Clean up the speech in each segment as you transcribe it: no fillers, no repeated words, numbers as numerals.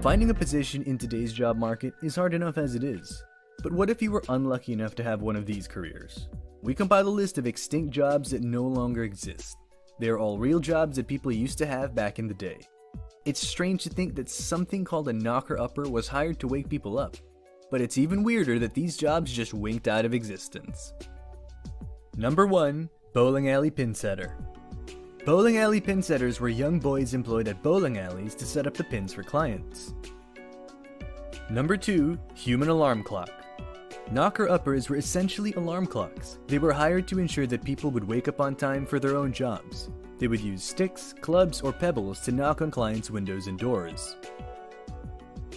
Finding a position in today's job market is hard enough as it is. But what if you were unlucky enough to have one of these careers? We compiled a list of extinct jobs that no longer exist. They are all real jobs that people used to have back in the day. It's strange to think that something called a knocker-upper was hired to wake people up. But it's even weirder that these jobs just winked out of existence. Number 1. Bowling alley pin setter. Bowling alley pin setters were young boys employed at bowling alleys to set up the pins for clients. Number 2. Human alarm clock. Knocker-uppers were essentially alarm clocks. They were hired to ensure that people would wake up on time for their own jobs. They would use sticks, clubs, or pebbles to knock on clients' windows and doors.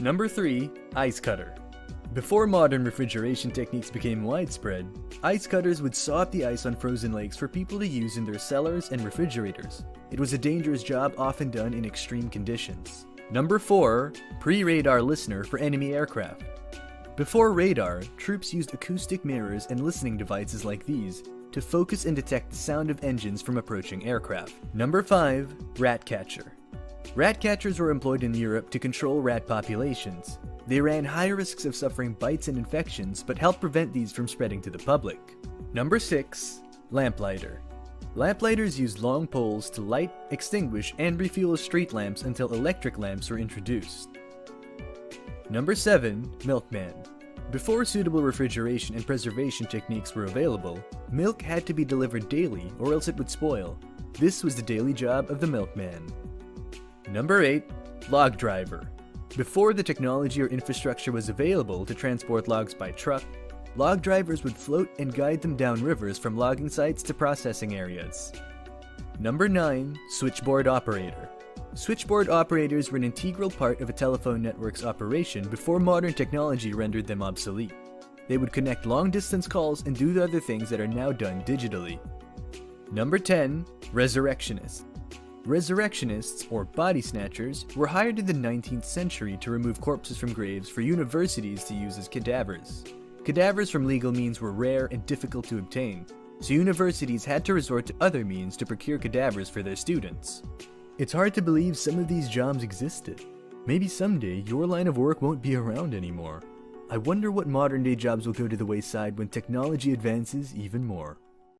Number 3. Ice cutter. Before modern refrigeration techniques became widespread, ice cutters would saw up the ice on frozen lakes for people to use in their cellars and refrigerators. It was a dangerous job often done in extreme conditions. Number 4. Pre-radar listener for enemy aircraft. Before radar, troops used acoustic mirrors and listening devices like these to focus and detect the sound of engines from approaching aircraft. Number 5. Rat catcher. Rat catchers were employed in Europe to control rat populations. They ran high risks of suffering bites and infections, but helped prevent these from spreading to the public. Number 6. Lamplighter. Lamplighters used long poles to light, extinguish, and refuel street lamps until electric lamps were introduced. Number 7. Milkman. Before suitable refrigeration and preservation techniques were available, milk had to be delivered daily or else it would spoil. This was the daily job of the milkman. Number 8. Log driver. Before the technology or infrastructure was available to transport logs by truck, log drivers would float and guide them down rivers from logging sites to processing areas. Number 9. Switchboard operator. Switchboard operators were an integral part of a telephone network's operation before modern technology rendered them obsolete. They would connect long-distance calls and do the other things that are now done digitally. Number 10. Resurrectionist. Resurrectionists, or body snatchers, were hired in the 19th century to remove corpses from graves for universities to use as cadavers. Cadavers from legal means were rare and difficult to obtain, so universities had to resort to other means to procure cadavers for their students. It's hard to believe some of these jobs existed. Maybe someday your line of work won't be around anymore. I wonder what modern day jobs will go to the wayside when technology advances even more.